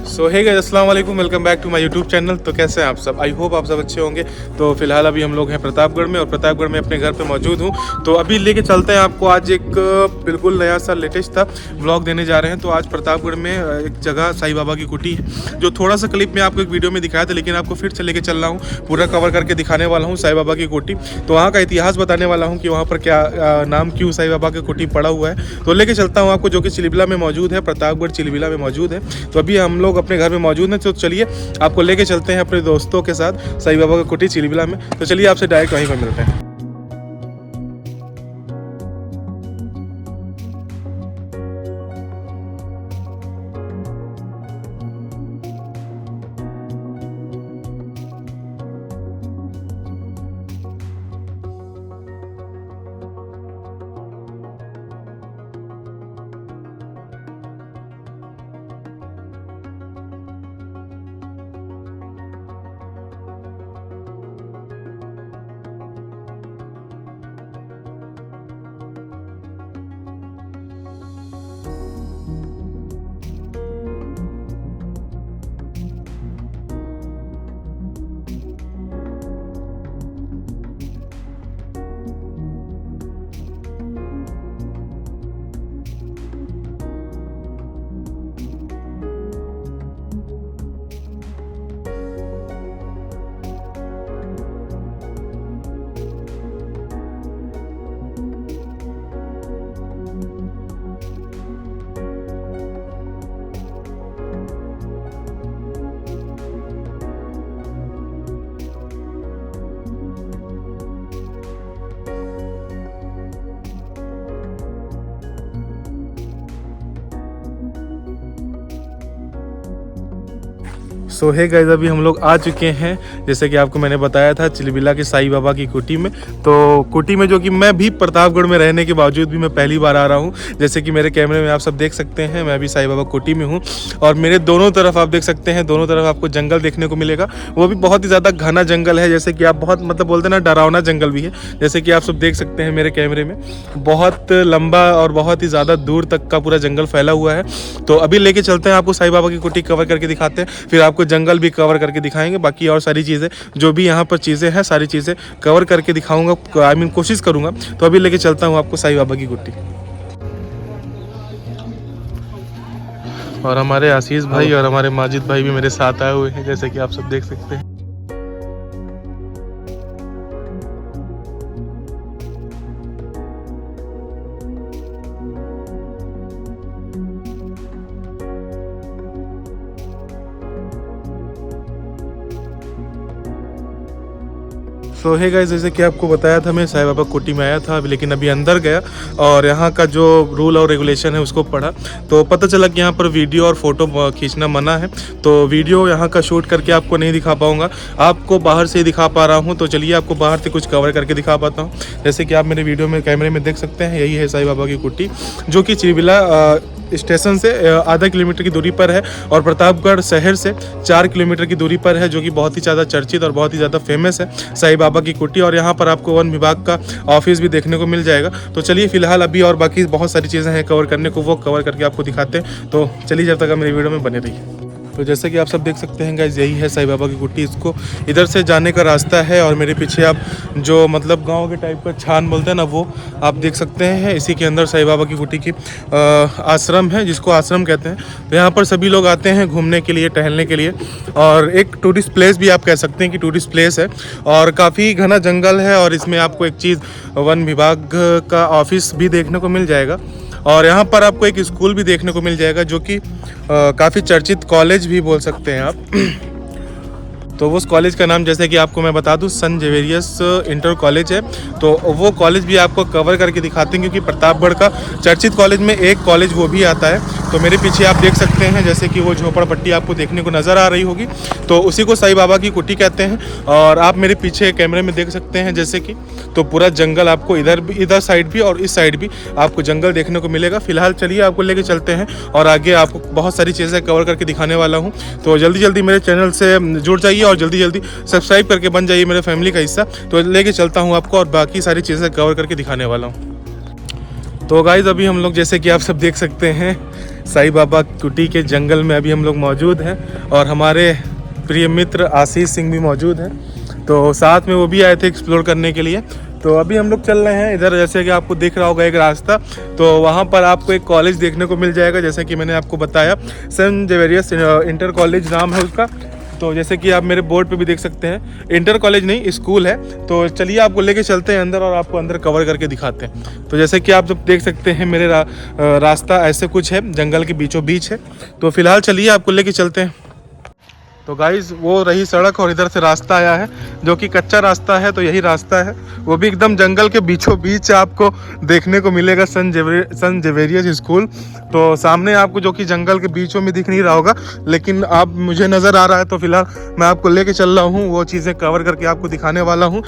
सो हे guys, अस्सलाम वालेकुम, welcome back to my YouTube channel. तो कैसे हैं आप सब? आई होप आप सब अच्छे होंगे। तो फिलहाल अभी हम लोग हैं प्रतापगढ़ में और प्रतापगढ़ में अपने घर पे मौजूद हूँ। तो अभी लेके चलते हैं आपको आज एक बिल्कुल नया सा लेटेस्ट था व्लॉग देने जा रहे हैं। तो आज प्रतापगढ़ में एक जगह साईं बाबा की कुटी है, जो थोड़ा सा क्लिप में आपको एक वीडियो में दिखाया था, लेकिन आपको फिर से लेके चल रहा हूँ, पूरा कवर करके दिखाने वाला हूँ साईं बाबा की कुटी। तो वहाँ का इतिहास बताने वाला हूँ कि वहाँ पर क्या नाम क्यों साईं बाबा की कुटी पड़ा हुआ है। तो लेके चलता हूँ आपको, जो कि चिलबिला में मौजूद है, प्रतापगढ़ चिलबिला में मौजूद है। तो अभी हम लोग अपने घर में मौजूद हैं। तो चलिए आपको लेके चलते हैं अपने दोस्तों के साथ साईं बाबा का कुटी चिलबिला में। तो चलिए आपसे डायरेक्ट वहीं पर मिलते हैं। सो हे गाइस, अभी हम लोग आ चुके हैं, जैसे कि आपको मैंने बताया था, चिलबिला के साईं बाबा की कुटी में। तो कुटी में, जो कि मैं भी प्रतापगढ़ में रहने के बावजूद भी मैं पहली बार आ रहा हूँ। जैसे कि मेरे कैमरे में आप सब देख सकते हैं, मैं भी साईं बाबा कुटी में हूँ। और मेरे दोनों तरफ आप देख सकते हैं, दोनों तरफ आपको जंगल देखने को मिलेगा। वो भी बहुत ही ज़्यादा घना जंगल है, जैसे कि आप बहुत मतलब बोलते हैं ना, डरावना जंगल भी है। जैसे कि आप सब देख सकते हैं मेरे कैमरे में, बहुत लंबा और बहुत ही ज़्यादा दूर तक का पूरा जंगल फैला हुआ है। तो अभी लेके चलते हैं आपको साईं बाबा की कुटी कवर करके दिखाते हैं, फिर आपको जंगल भी कवर करके दिखाएंगे। बाकी और सारी चीज़ें जो भी यहाँ पर चीज़ें हैं, सारी चीज़ें कवर करके दिखाऊंगा, आई मीन कोशिश करूँगा। तो अभी लेके चलता हूँ आपको साईं बाबा की कुटी। और हमारे आशीष भाई और हमारे माजिद भाई भी मेरे साथ आए हुए हैं, जैसे कि आप सब देख सकते हैं। तो हे गाइस, जैसे कि आपको बताया था, मैं साईं बाबा कुटी में आया था, लेकिन अभी अंदर गया और यहाँ का जो रूल और रेगुलेशन है उसको पढ़ा, तो पता चला कि यहाँ पर वीडियो और फोटो खींचना मना है। तो वीडियो यहाँ का शूट करके आपको नहीं दिखा पाऊँगा, आपको बाहर से ही दिखा पा रहा हूँ। तो चलिए आपको बाहर से कुछ कवर करके दिखा पाता हूँ। जैसे कि आप मेरे वीडियो में कैमरे में देख सकते हैं, यही है साईं बाबा की कुटी, जो कि चिलबिला स्टेशन से आधा किलोमीटर की दूरी पर है और प्रतापगढ़ शहर से 4 किलोमीटर की दूरी पर है, जो कि बहुत ही ज़्यादा चर्चित और बहुत ही ज़्यादा फेमस है साईं बाबा की कुटी। और यहाँ पर आपको वन विभाग का ऑफिस भी देखने को मिल जाएगा। तो चलिए फिलहाल अभी और बाकी बहुत सारी चीज़ें हैं कवर करने को, वो कवर करके आपको दिखाते हैं। तो चलिए जब तक आप मेरी वीडियो में बने रहिए। तो जैसे कि आप सब देख सकते हैं गाइस, यही है साईं बाबा की कुटी। इसको इधर से जाने का रास्ता है और मेरे पीछे आप जो मतलब गांव के टाइप का छान बोलते हैं ना, वो आप देख सकते हैं। इसी के अंदर साईं बाबा की कुटी की आश्रम है, जिसको आश्रम कहते हैं। तो यहाँ पर सभी लोग आते हैं घूमने के लिए, टहलने के लिए, और एक टूरिस्ट प्लेस भी आप कह सकते हैं कि टूरिस्ट प्लेस है। और काफ़ी घना जंगल है और इसमें आपको एक चीज़, वन विभाग का ऑफिस भी देखने को मिल जाएगा। और यहाँ पर आपको एक स्कूल भी देखने को मिल जाएगा, जो कि काफ़ी चर्चित कॉलेज भी बोल सकते हैं आप। तो उस कॉलेज का नाम, जैसे कि आपको मैं बता दूं, सन जेवेरियस इंटर कॉलेज है। तो वो कॉलेज भी आपको कवर करके दिखाते हैं, क्योंकि प्रतापगढ़ का चर्चित कॉलेज में एक कॉलेज वो भी आता है। तो मेरे पीछे आप देख सकते हैं, जैसे कि वो झोपड़पट्टी आपको देखने को नज़र आ रही होगी, तो उसी को साईं बाबा की कुटी कहते हैं। और आप मेरे पीछे कैमरे में देख सकते हैं, जैसे कि तो पूरा जंगल आपको इधर साइड भी और इस साइड भी आपको जंगल देखने को मिलेगा। फिलहाल चलिए आपको लेके चलते हैं और आगे आपको बहुत सारी चीज़ें कवर करके दिखाने वाला हूँ। तो जल्दी जल्दी मेरे चैनल से जुड़ जाइए और जल्दी जल्दी सब्सक्राइब करके बन जाइए मेरे फैमिली का हिस्सा। तो लेके चलता हूँ आपको और बाकी सारी चीज़ें कवर करके दिखाने वाला हूँ। तो गाइज़, अभी हम लोग, जैसे कि आप सब देख सकते हैं, साईं बाबा कुटी के जंगल में अभी हम लोग मौजूद हैं और हमारे प्रिय मित्र आशीष सिंह भी मौजूद हैं, तो साथ में वो भी आए थे एक्सप्लोर करने के लिए। तो अभी हम लोग चल रहे हैं इधर, जैसे कि आपको दिख रहा होगा एक रास्ता, तो वहाँ पर आपको एक कॉलेज देखने को मिल जाएगा, जैसे कि मैंने आपको बताया सेंट जेवियर्स इंटर कॉलेज नाम है उसका। तो जैसे कि आप मेरे बोर्ड पे भी देख सकते हैं, इंटर कॉलेज नहीं स्कूल है। तो चलिए आपको लेके चलते हैं अंदर और आपको अंदर कवर करके दिखाते हैं। तो जैसे कि आप जब देख सकते हैं मेरे रास्ता ऐसे कुछ है, जंगल के बीचों बीच है। तो फिलहाल चलिए आपको लेके चलते हैं। तो गाइज़ वो रही सड़क और इधर से रास्ता आया है जो कि कच्चा रास्ता है, तो यही रास्ता है, वो भी एकदम जंगल के बीचों बीच आपको देखने को मिलेगा सेंट जेवियर्स स्कूल। तो सामने आपको जो कि जंगल के बीचों में दिख नहीं रहा होगा, लेकिन आप मुझे नज़र आ रहा है। तो फिलहाल मैं आपको लेके चल रहा हूँ, वो चीज़ें कवर करके आपको दिखाने वाला हूँ।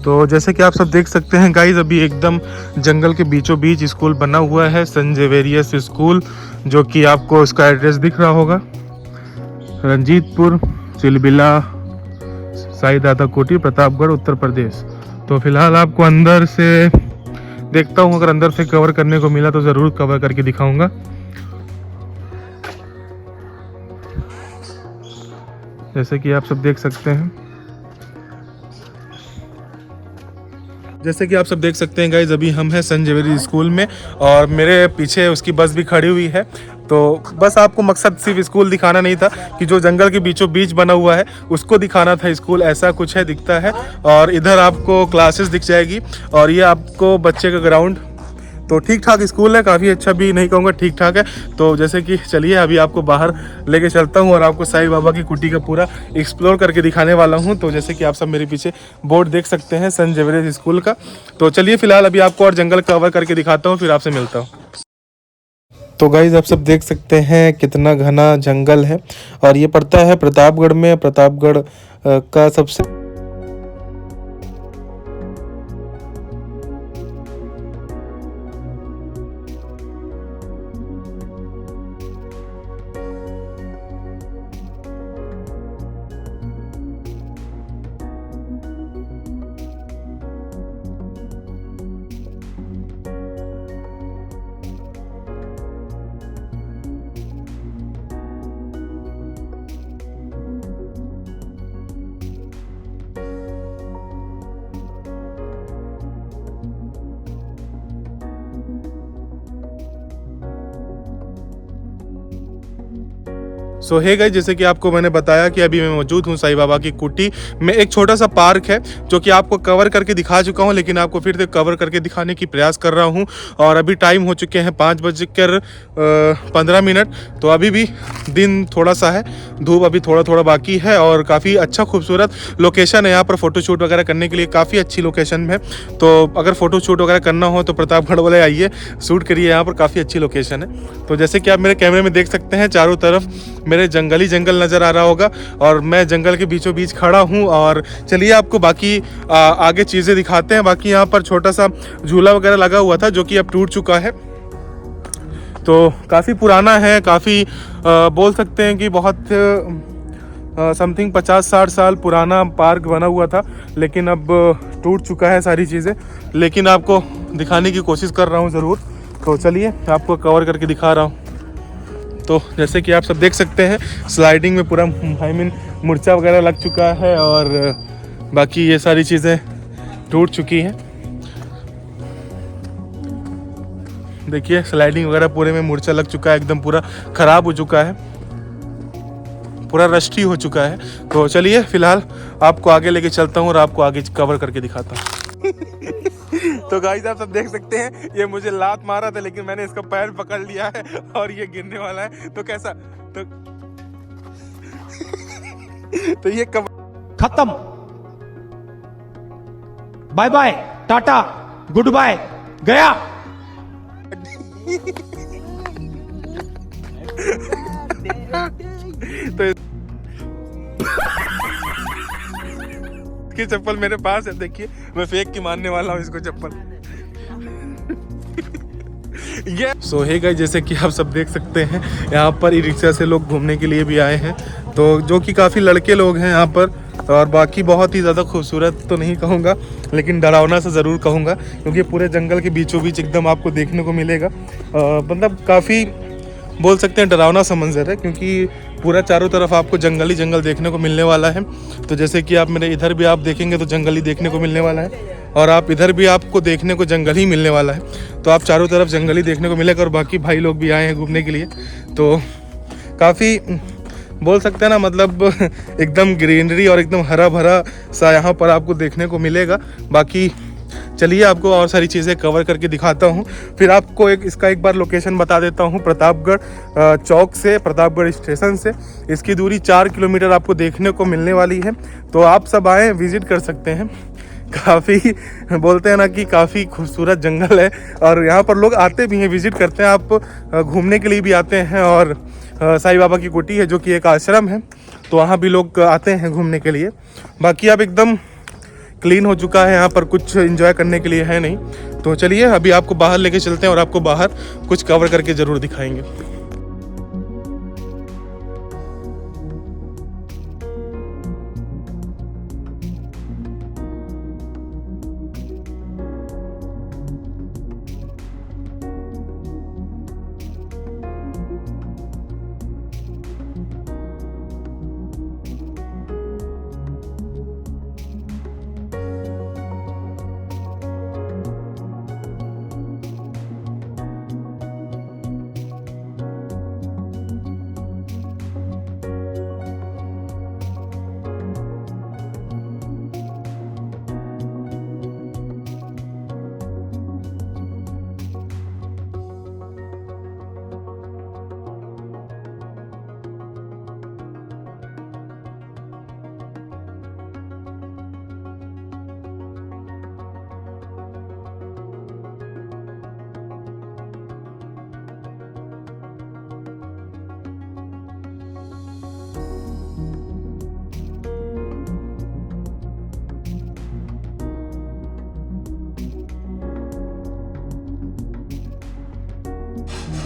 तो जैसे कि आप सब देख सकते हैं गाइज, अभी एकदम जंगल के बीचों बीच स्कूल बना हुआ है, सेंट जेवियर्स स्कूल, जो कि आपको इसका एड्रेस दिख रहा होगा, रंजीतपुर, चिलबिला, साईं दादा कोटी, प्रतापगढ़, उत्तर प्रदेश। तो फिलहाल आपको अंदर से देखता हूँ, अगर अंदर से कवर करने को मिला तो ज़रूर कवर करके दिखाऊंगा। जैसे कि आप सब देख सकते हैं, जैसे कि आप सब देख सकते हैं गाइज, अभी हम हैं सेंट जेवियर्स स्कूल में और मेरे पीछे उसकी बस भी खड़ी हुई है। तो बस आपको मकसद सिर्फ स्कूल दिखाना नहीं था कि जो जंगल के बीचों बीच बना हुआ है उसको दिखाना था, स्कूल ऐसा कुछ है दिखता है। और इधर आपको क्लासेस दिख जाएगी और ये आपको बच्चे का ग्राउंड। तो ठीक ठाक स्कूल है, काफ़ी अच्छा भी नहीं कहूँगा, ठीक ठाक है। तो जैसे कि चलिए अभी आपको बाहर लेके चलता हूँ और आपको साईं बाबा की कुटी का पूरा एक्सप्लोर करके दिखाने वाला हूँ। तो जैसे कि आप सब मेरे पीछे बोर्ड देख सकते हैं सेंट जेवियर्स स्कूल का। तो चलिए फिलहाल अभी आपको और जंगल कवर करके दिखाता हूँ, फिर आपसे मिलता हूँ। तो गाइज आप सब देख सकते हैं कितना घना जंगल है और ये पड़ता है प्रतापगढ़ में। प्रतापगढ़ का सबसे सो हे गाइस, जैसे कि आपको मैंने बताया कि अभी मैं मौजूद हूँ साईं बाबा की कुटी में। एक छोटा सा पार्क है जो कि आपको कवर करके दिखा चुका हूँ, लेकिन आपको फिर से कवर करके दिखाने की प्रयास कर रहा हूँ। और अभी टाइम हो चुके हैं 5:15। तो अभी भी दिन थोड़ा सा है, धूप अभी थोड़ा थोड़ा बाकी है और काफ़ी अच्छा खूबसूरत लोकेशन है यहाँ पर फ़ोटोशूट वगैरह करने के लिए, काफ़ी अच्छी लोकेशन है। तो अगर फ़ोटोशूट वगैरह करना हो तो प्रतापगढ़ वाले आइए, शूट करिए, यहाँ पर काफ़ी अच्छी लोकेशन है। तो जैसे कि आप मेरे कैमरे में देख सकते हैं, चारों तरफ मेरे जंगल ही जंगल नज़र आ रहा होगा और मैं जंगल के बीचों बीच खड़ा हूँ। और चलिए आपको बाकी आगे चीज़ें दिखाते हैं। बाकी यहाँ पर छोटा सा झूला वगैरह लगा हुआ था जो कि अब टूट चुका है। तो काफ़ी पुराना है, काफ़ी बोल सकते हैं कि बहुत समथिंग 50-60 साल पुराना पार्क बना हुआ था, लेकिन अब टूट चुका है सारी चीज़ें। लेकिन आपको दिखाने की कोशिश कर रहा हूँ ज़रूर। तो चलिए आपको कवर करके दिखा रहा हूँ। तो जैसे कि आप सब देख सकते हैं, स्लाइडिंग में पूरा मुर्चा वगैरह लग चुका है और बाकी ये सारी चीज़ें टूट चुकी हैं। देखिए स्लाइडिंग वगैरह पूरे में मुर्चा लग चुका है, एकदम पूरा ख़राब हो चुका है, पूरा रस्टी हो चुका है। तो चलिए फिलहाल आपको आगे लेके चलता हूँ और आपको आगे कवर करके दिखाता हूँ। तो गाइस आप सब देख सकते हैं, ये मुझे लात मारा था लेकिन मैंने इसका पैर पकड़ लिया है और ये गिरने वाला है। तो कैसा तो ये खत्म, bye bye, tata. Good bye, गया। तो इसकी चप्पल मेरे पास है, देखिए मैं फेंक के मारने वाला हूँ इसको चप्पल। ये सो हे गाइस, जैसे कि आप सब देख सकते हैं यहाँ पर ई रिक्शा से लोग घूमने के लिए भी आए हैं, तो जो कि काफ़ी लड़के लोग हैं यहाँ पर। और बाकी बहुत ही ज़्यादा खूबसूरत तो नहीं कहूँगा, लेकिन डरावना सा ज़रूर कहूँगा, क्योंकि पूरे जंगल के बीचों बीच एकदम आपको देखने को मिलेगा। मतलब काफ़ी बोल सकते हैं डरावना सा मंजर है, क्योंकि पूरा चारों तरफ आपको जंगल ही जंगल देखने को मिलने वाला है। तो जैसे कि आप मेरे इधर भी आप देखेंगे तो जंगल ही देखने को मिलने वाला है, और आप इधर भी आपको देखने को जंगल ही मिलने वाला है। तो आप चारों तरफ जंगल ही देखने को मिलेगा। और बाकी भाई लोग भी आए हैं घूमने के लिए, तो काफ़ी बोल सकते हैं ना, मतलब एकदम ग्रीनरी और एकदम हरा भरा सा यहाँ पर आपको देखने को मिलेगा। बाकी चलिए आपको और सारी चीज़ें कवर करके दिखाता हूँ, फिर आपको इसका एक बार लोकेशन बता देता हूँ। प्रतापगढ़ चौक से, प्रतापगढ़ स्टेशन से इसकी दूरी 4 किलोमीटर आपको देखने को मिलने वाली है। तो आप सब आएँ, विज़िट कर सकते हैं। काफ़ी बोलते हैं ना कि काफ़ी खूबसूरत जंगल है, और यहाँ पर लोग आते भी हैं, विज़िट करते हैं। आप घूमने के लिए भी आते हैं, और साईं बाबा की कुटी है जो कि एक आश्रम है, तो वहाँ भी लोग आते हैं घूमने के लिए। बाकी अब एकदम क्लीन हो चुका है, यहाँ पर कुछ एंजॉय करने के लिए है नहीं। तो चलिए अभी आपको बाहर लेके चलते हैं और आपको बाहर कुछ कवर करके ज़रूर दिखाएंगे।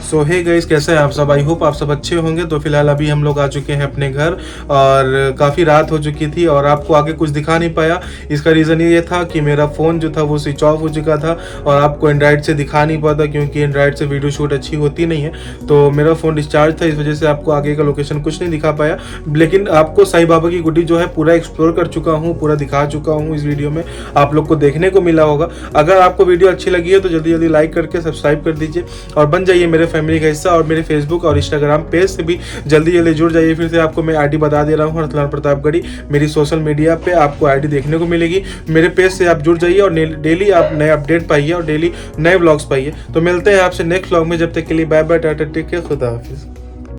सो हे गाइस, कैसे हैं आप सब? आई होप आप सब अच्छे होंगे। तो फिलहाल अभी हम लोग आ चुके हैं अपने घर, और काफ़ी रात हो चुकी थी और आपको आगे कुछ दिखा नहीं पाया। इसका रीज़न ये था कि मेरा फ़ोन जो था वो स्विच ऑफ हो चुका था, और आपको एंड्रॉइड से दिखा नहीं पाता, क्योंकि एंड्रॉइड से वीडियो शूट अच्छी होती नहीं है। तो मेरा फ़ोन डिस्चार्ज था, इस वजह से आपको आगे का लोकेशन कुछ नहीं दिखा पाया। लेकिन आपको साईं बाबा की कुटी जो है पूरा एक्सप्लोर कर चुका हूँ, पूरा दिखा चुका हूँ। इस वीडियो में आप लोग को देखने को मिला होगा। अगर आपको वीडियो अच्छी लगी है तो जल्दी जल्दी लाइक करके सब्सक्राइब कर दीजिए, और बन जाइए मेरे फैमिली का हिस्सा। और मेरे फेसबुक और इंस्टाग्राम पेज से भी जल्दी जल्दी जुड़ जाइए। फिर से आपको मैं आईडी बता दे रहा हूँ, रतलाल प्रतापगढ़ी। मेरी सोशल मीडिया पे आपको आईडी देखने को मिलेगी। मेरे पेज से आप जुड़ जाइए, और डेली आप नए अपडेट पाइए और डेली नए व्लॉग्स पाइए। तो मिलते हैं आपसे नेक्स्ट व्लॉग में। जब तक के लिए bye bye, tata, take care, खुदा हाफिज़।